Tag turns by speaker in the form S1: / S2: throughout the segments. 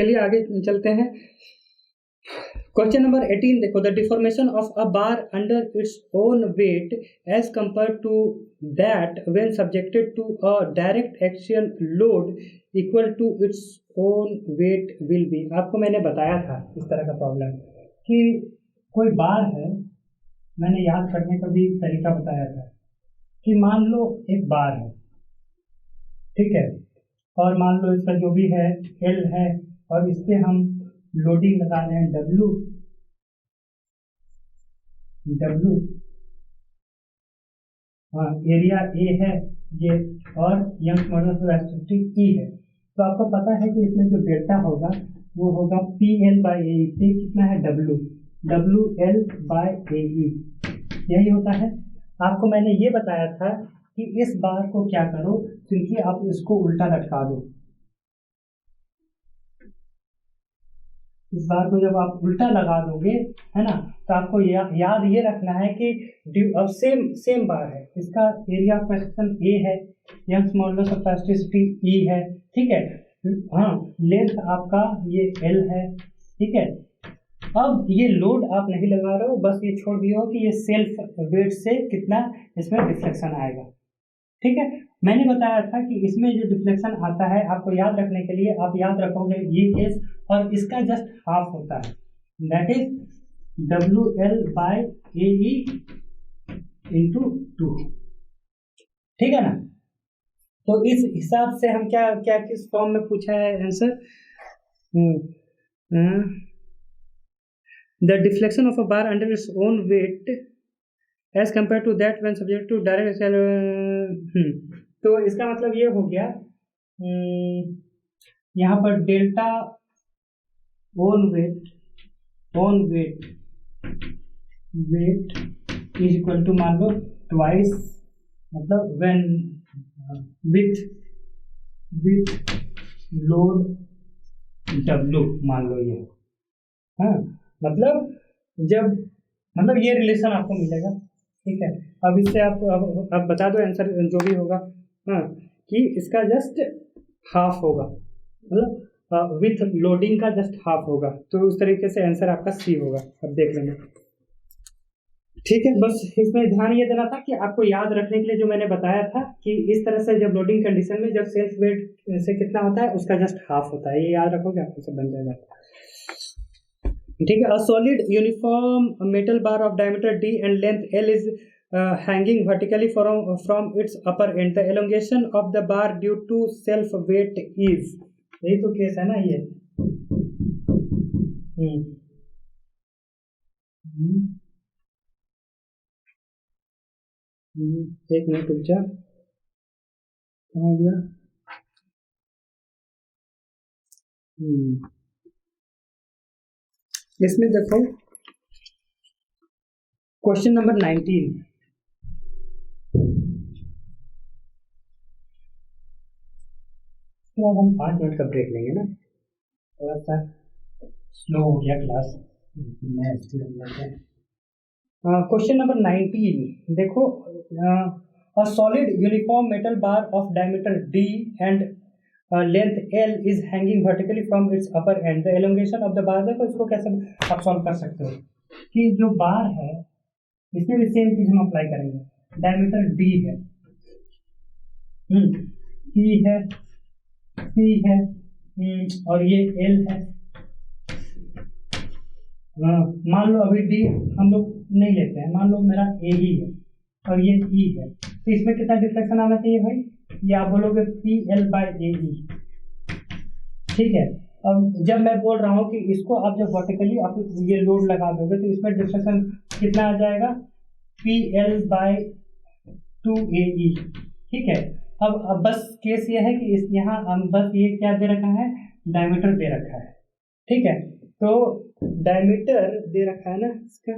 S1: चलिए आगे चलते हैं। क्वेश्चन नंबर 18 देखो, the deformation of a bar under its own weight as compare to that when subjected to a direct axial load equal to its own weight will be. आपको मैंने बताया था इस तरह का प्रॉब्लम कि कोई बार है, मैंने याद करने का भी तरीका बताया था कि मान लो एक बार है, ठीक है, और मान लो इसका जो भी है एल है और इस पे हम लोडिंग लगा रहे हैं डब्ल्यू, हाँ, एरिया ए है ये और यंग्स मॉडुलस ऑफ इलास्टिसिटी ई है। तो आपको पता है कि इसमें जो डेल्टा होगा वो होगा पी एल बाई ए, पे कितना है डब्ल्यू एल बाई ए ई, यही होता है। आपको मैंने ये बताया था कि इस बार को क्या करो, क्योंकि आप इसको उल्टा लटका दो। इस बार को जब आप उल्टा लगा दोगे, है ना, तो आपको याद ये रखना है कि अब सेम बार है, इसका एरिया ऑफ सेक्शन ए है, यंग्स मॉडुलस ऑफ इलास्टिसिटी ई है, ठीक है, हाँ, लेंथ आपका ये एल है, ठीक है। अब ये लोड आप नहीं लगा रहे हो, बस ये छोड़ दिए हो कि ये सेल्फ वेट से कितना इसमें डिफ्लेक्शन आएगा, ठीक है। मैंने बताया था कि इसमें जो डिफ्लेक्शन आता है आपको याद रखने के लिए आप याद रखोगे ये केस और इसका जस्ट हाफ होता है, that is W L by A E into 2, ठीक है ना। तो इस हिसाब से हम क्या क्या किस फॉर्म में पूछा है answer, the deflection of a bar under its own weight as compare to that when subject to direct. तो इसका मतलब ये हो गया, यहाँ पर delta own weight is equal to मान लो ट्वाइस, मतलब व्हेन विथ लोड डब्ल्यू, मान लो ये, हाँ, मतलब ये रिलेशन आपको मिलेगा, ठीक है। अब इससे आप बता दो आंसर जो भी होगा, हाँ, कि इसका जस्ट हाफ होगा, मतलब विथ लोडिंग का जस्ट हाफ होगा, तो उस तरीके से आंसर आपका सी होगा। अब देख लेंगे, ठीक है। बस इसमें ध्यान ये देना था कि आपको याद रखने के लिए जो मैंने बताया था कि इस तरह से जब लोडिंग कंडीशन में जब सेल्फ वेट से कितना होता है उसका जस्ट हाफ होता है, ये याद रखोगे आपको सब बन जाएगा, ठीक है। A solid uniform metal bar of diameter d and length l is hanging vertically from its upper end, the elongation of the bar due to self weight is, यही तो केस है ना ये। एक मिनट रुक जा, हो गया। इसमें देखो क्वेश्चन नंबर 19, तो अब हम 5 मिनट का ब्रेक लेंगे ना, थोड़ा सा स्लो हो गया क्लास, नए स्टूडेंट लगते हैं। क्वेश्चन नंबर 19 देखो, अ solid uniform metal bar of diameter d and length l is hanging vertically from its upper end, the elongation of the बार। देखो इसको कैसे आप सॉल्व कर सकते हो कि जो बार है इसमें भी सेम चीज हम अप्लाई करेंगे, डायमीटर d है, c है और ये l है, मान लो अभी d हम लोग नहीं लेते हैं, मान लो मेरा ए ही है और ये ई है, तो इसमें कितना डिफ्लेक्शन आना चाहिए भाई, ये आप बोलोगे पी एल बाई ए ई, ठीक है। अब जब मैं बोल रहा हूँ कि इसको आप जब वर्टिकली आप ये लोड लगा दोगे तो इसमें डिफ्लेक्शन कितना आ जाएगा, पी एल बाई 2AE, ठीक है। अब बस केस ये है कि इस यहाँ हम बस ये क्या दे रखा है, डायमीटर दे रखा है, ठीक है। तो डायमीटर दे रखा है ना इसका,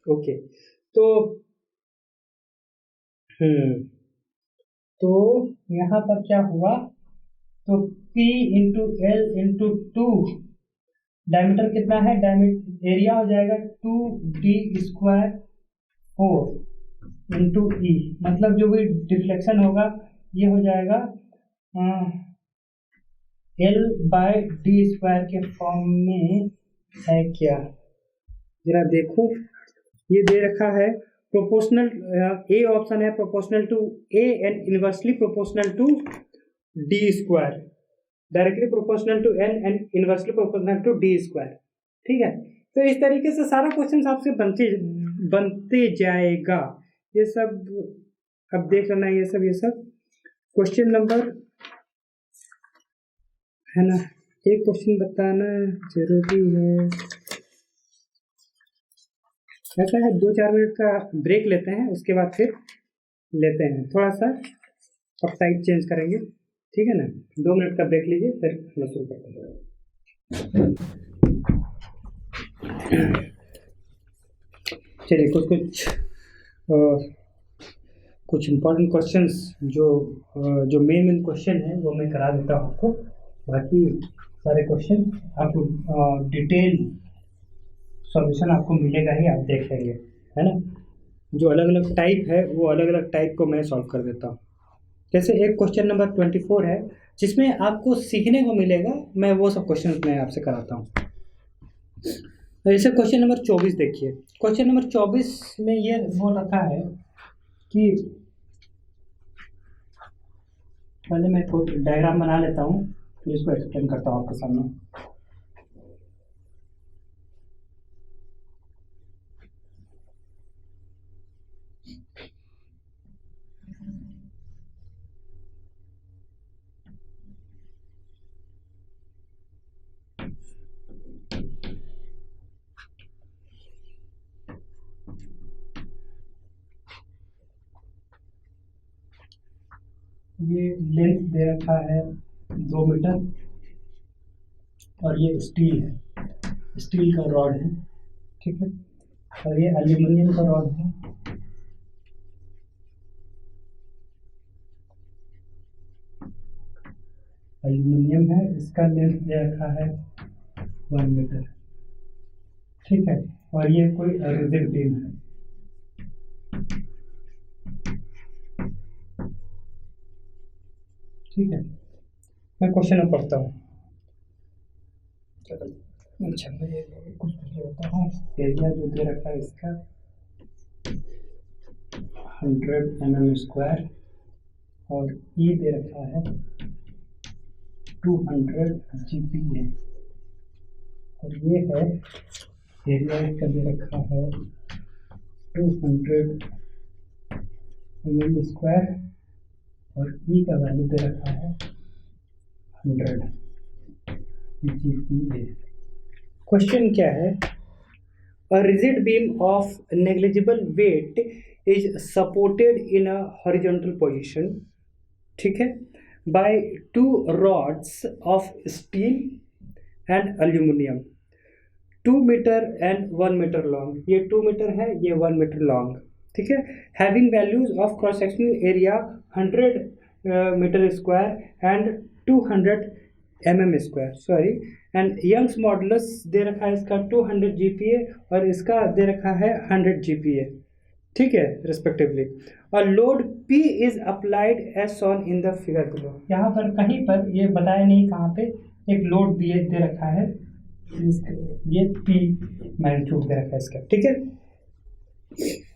S1: ओके। तो यहाँ पर क्या हुआ, तो P into L into 2, diameter कितना है, डायमीटर एरिया हो जाएगा 2D स्क्वायर 4 इंटू ई, मतलब जो भी डिफ्लेक्शन होगा ये हो जाएगा L/d² के फॉर्म में है क्या? जरा देखो, ये दे रखा है प्रोपोर्शनल, ए ऑप्शन है proportional to a and inversely proportional to d², directly proportional to n and inversely proportional to d²। ठीक है, तो इस तरीके से सारा क्वेश्चन आपसे बनते जाएगा। ये सब अब देख लेना, ये सब क्वेश्चन नंबर है ना, एक क्वेश्चन बताना जरूरी है। ऐसा है 2-4 मिनट का ब्रेक लेते हैं, उसके बाद फिर लेते हैं थोड़ा सा, अब साइड चेंज करेंगे, ठीक है ना। 2 मिनट का ब्रेक लीजिए, फिर हम शुरू करते हैं। चलिए, कुछ इम्पोर्टेंट क्वेश्चंस जो मेन क्वेश्चन है वो मैं करा देता हूँ आपको। बाकी सारे क्वेश्चन आपको डिटेल सॉल्यूशन आपको मिलेगा ही, आप देख लेंगे, है ना। जो अलग अलग टाइप है वो अलग अलग टाइप को मैं सॉल्व कर देता हूँ। जैसे एक क्वेश्चन नंबर 24 है जिसमें आपको सीखने को मिलेगा, मैं वो सब क्वेश्चन मैं आपसे कराता हूँ। जैसे क्वेश्चन नंबर 24 देखिए, क्वेश्चन नंबर 24 में ये बोल रखा है कि, पहले मैं कोई डायग्राम बना लेता हूँ फिर इसको एक्सप्लेन करता हूँ आपके सामने। ये लेंथ दे रखा है 2 मीटर और ये स्टील है, स्टील का रॉड है, ठीक है, और ये एल्यूमिनियम का रॉड है। एल्यूमिनियम है, इसका लेंथ दे रखा है 1 मीटर, ठीक है, और ये कोई रिजिड बीम है। ठीक है, मैं क्वेश्चन में पढ़ता हूँ। अच्छा, मैं कुछ बताता हूँ। एरिया जो दे रखा है इसका 100 mm² और ई दे रखा है 200 GPa और ये है एरिया इसका दे रखा है 200 mm² और ई का वैल्यू दे रखा है 100 GPa। क्वेश्चन क्या है? A rigid beam of negligible weight is supported in a horizontal position, ठीक है, by 2 rods of steel and aluminum, 2 meter and 1 meter long। ये 2 मीटर है, ये 1 मीटर लॉन्ग, ठीक है। Having values of cross sectional area 100 meter square and 200 mm², sorry, and Young's modulus दे रखा है इसका 200 GPa और इसका दे रखा है 100 GPa, ठीक है, रिस्पेक्टिवली। और load P is applied as shown in the figure below. यहाँ पर कहीं पर ये बताया नहीं कहाँ पे एक लोड दे रखा है, ये P मैग्नीट्यूड दे रखा है इसका, ठीक है।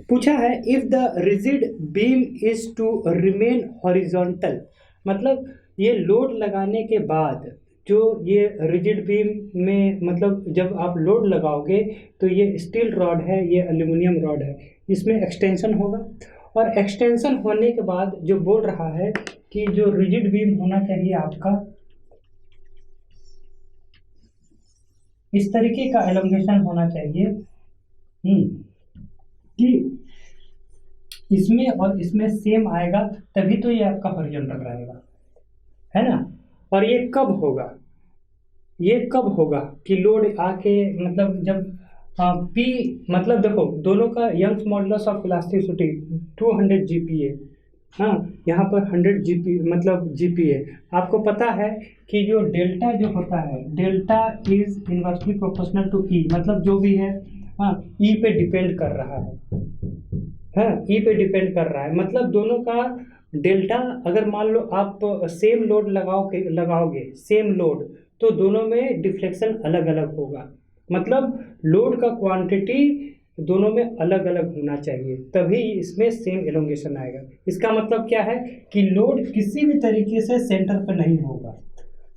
S1: पूछा है if the rigid beam is to remain horizontal, मतलब ये लोड लगाने के बाद जो ये रिजिड बीम में, मतलब जब आप लोड लगाओगे तो ये स्टील रॉड है, ये एल्यूमिनियम रॉड है, इसमें एक्सटेंशन होगा और एक्सटेंशन होने के बाद जो बोल रहा है कि जो रिजिड बीम होना चाहिए आपका इस तरीके का एलोंगेशन होना चाहिए कि इसमें और इसमें सेम आएगा, तभी तो ये आपका हॉरिजॉन्टल रहेगा, है ना। और ये कब होगा? ये कब होगा कि लोड आके, मतलब जब P, मतलब देखो दोनों का Young's modulus of elasticity 200 GPa, हाँ, यहाँ पर 100 मतलब GPa। आपको पता है कि जो डेल्टा जो होता है, delta is inversely proportional to E, मतलब जो भी है, हाँ, E पे डिपेंड कर रहा है, हाँ, E पे डिपेंड कर रहा है, मतलब दोनों का डेल्टा अगर मान लो आप सेम लोड लगाओगे सेम लोड, तो दोनों में डिफ्लेक्शन अलग अलग होगा। मतलब लोड का क्वांटिटी दोनों में अलग अलग होना चाहिए, तभी इसमें सेम एलोंगेशन आएगा। इसका मतलब क्या है कि लोड किसी भी तरीके से सेंटर पर नहीं होगा।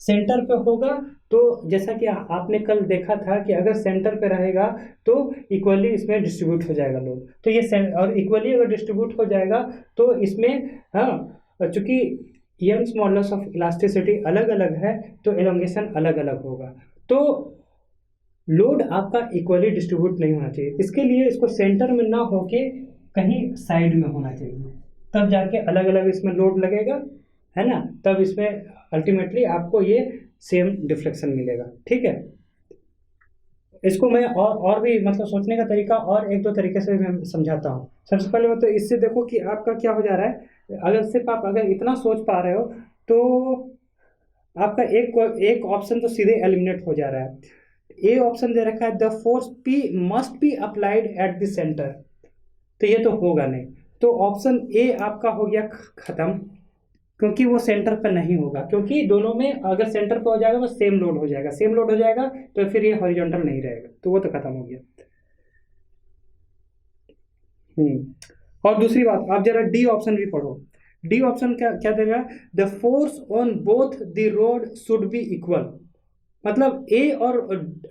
S1: सेंटर पे होगा तो जैसा कि आपने कल देखा था कि अगर सेंटर पे रहेगा तो इक्वली इसमें डिस्ट्रीब्यूट हो जाएगा लोड। तो ये और इक्वली अगर डिस्ट्रीब्यूट हो जाएगा तो इसमें, हाँ, चूंकि यंग्स मॉडुलस ऑफ इलास्टिसिटी अलग अलग है तो एलोंगेशन अलग अलग होगा। तो लोड आपका इक्वली डिस्ट्रीब्यूट नहीं होना चाहिए, इसके लिए इसको सेंटर में ना होके कहीं साइड में होना चाहिए, तब जाके अलग अलग इसमें लोड लगेगा, है ना, तब इसमें अल्टीमेटली आपको ये सेम डिफ्लेक्शन मिलेगा। ठीक है, इसको मैं और भी मतलब सोचने का तरीका और एक दो तरीके से मैं समझाता हूँ। सबसे पहले तो इससे देखो कि आपका क्या हो जा रहा है। अगर सिर्फ आप अगर इतना सोच पा रहे हो तो आपका एक ऑप्शन तो सीधे एलिमिनेट हो जा रहा है। ए ऑप्शन दे रखा है the force P must be applied at the centre, तो ये तो होगा नहीं, तो ऑप्शन ए आपका हो गया खत्म, क्योंकि वो सेंटर पर नहीं होगा। क्योंकि दोनों में अगर सेंटर पर हो जाएगा तो सेम लोड हो जाएगा, सेम लोड हो जाएगा तो फिर ये हॉरिजॉन्टल नहीं रहेगा, तो वो तो खत्म हो गया। और दूसरी बात, आप जरा डी ऑप्शन भी पढ़ो। डी ऑप्शन क्या क्या देगा, the force on both the road should be equal. मतलब ए और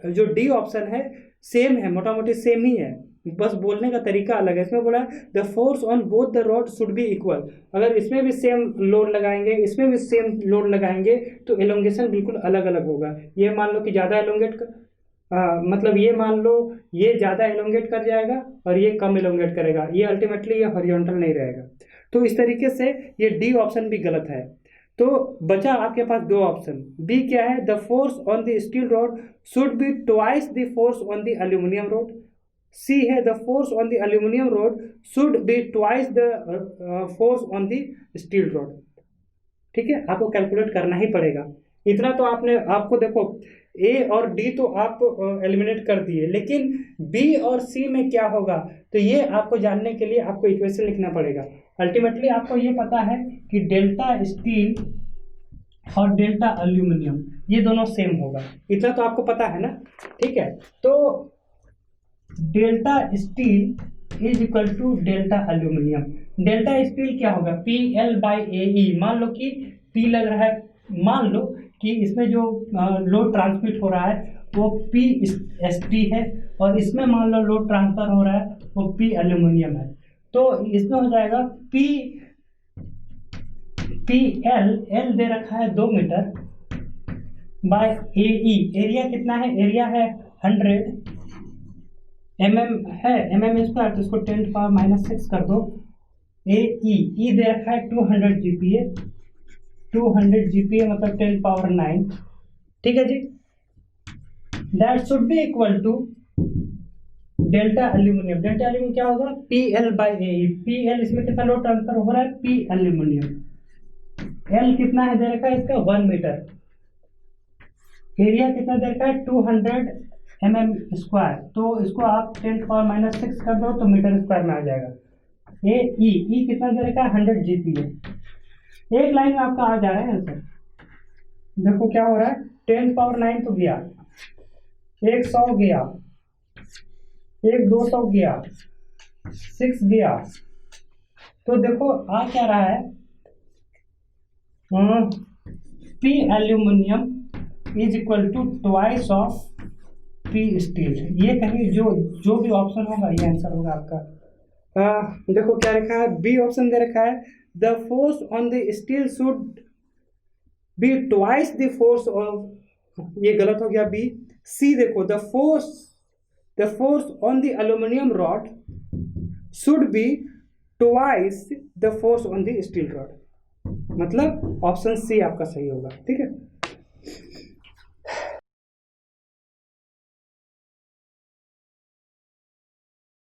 S1: जो डी ऑप्शन है सेम है, मोटा मोटी सेम ही है, बस बोलने का तरीका अलग है। इसमें बोला the force on both the road should be equal. अगर इसमें भी सेम लोड लगाएंगे, इसमें भी सेम लोड लगाएंगे तो एलोंगेशन बिल्कुल अलग अलग होगा। ये मान लो कि ज़्यादा एलोंगेट मतलब ये मान लो ये ज़्यादा एलोंगेट कर जाएगा और ये कम एलोंगेट करेगा, ये अल्टीमेटली ये हॉरिजॉन्टल नहीं रहेगा। तो इस तरीके से ये डी ऑप्शन भी गलत है। तो बचा आपके पास दो ऑप्शन। बी क्या है, the force on the steel rod should be twice the force on the aluminium rod. C है the force on the aluminium rod should be twice the force on the steel rod. ठीक है, आपको calculate करना ही पड़ेगा। इतना तो आपको देखो ए और डी तो आप एलिमिनेट कर दिए, लेकिन बी और सी में क्या होगा तो ये आपको जानने के लिए आपको इक्वेशन लिखना पड़ेगा। अल्टीमेटली आपको ये पता है कि डेल्टा स्टील और डेल्टा एल्यूमिनियम ये दोनों सेम होगा, इतना तो आपको पता है ना। ठीक है, तो delta steel is equal to delta aluminium. Delta steel क्या होगा, PL/AE। मान लो कि P लग रहा है, मान लो कि इसमें जो लोड ट्रांसमिट हो रहा है वो PST है और इसमें मान लो लोड ट्रांसफर हो रहा है वो P एल्यूमिनियम है। तो इसमें हो जाएगा PL, L दे रखा है 2 मीटर बाय AE। एरिया कितना है, एरिया है 100 mm है, mm स्क्वायर, तो इसको 10⁻⁻6 कर दो। E दे रखा है 200 GPa, 200 GPa मतलब 10⁻9। ठीक है जी, that should be equal to delta aluminium. Delta aluminium क्या होगा, PL/AE। PL इसमें कितना लोड ट्रांसफर हो रहा है, P एल्यूमिनियम। L कितना है दे रखा है इसका 1 मीटर। एरिया कितना दे रखा है 200 mm स्क्वायर, तो इसको आप 10⁻⁻6 कर दो तो मीटर स्क्वायर में आ जाएगा। E कितना दे रखा है 100 GPa। एक लाइन में आपका आ जा रहा है आंसर। देखो क्या हो रहा है, 10⁻9 तो गया, 100 गया, 200 गया, 6 गया, तो देखो आ क्या रहा है, P aluminium is equal to twice of P steel. ये कहीं जो भी ऑप्शन होगा ये आंसर होगा आपका। देखो क्या लिखा है, बी ऑप्शन दे रखा है the force on the steel should be twice the force of, ये गलत हो गया बी। सी देखो the force on the aluminium rod should be twice the force on the steel rod. मतलब ऑप्शन सी आपका सही होगा। ठीक है,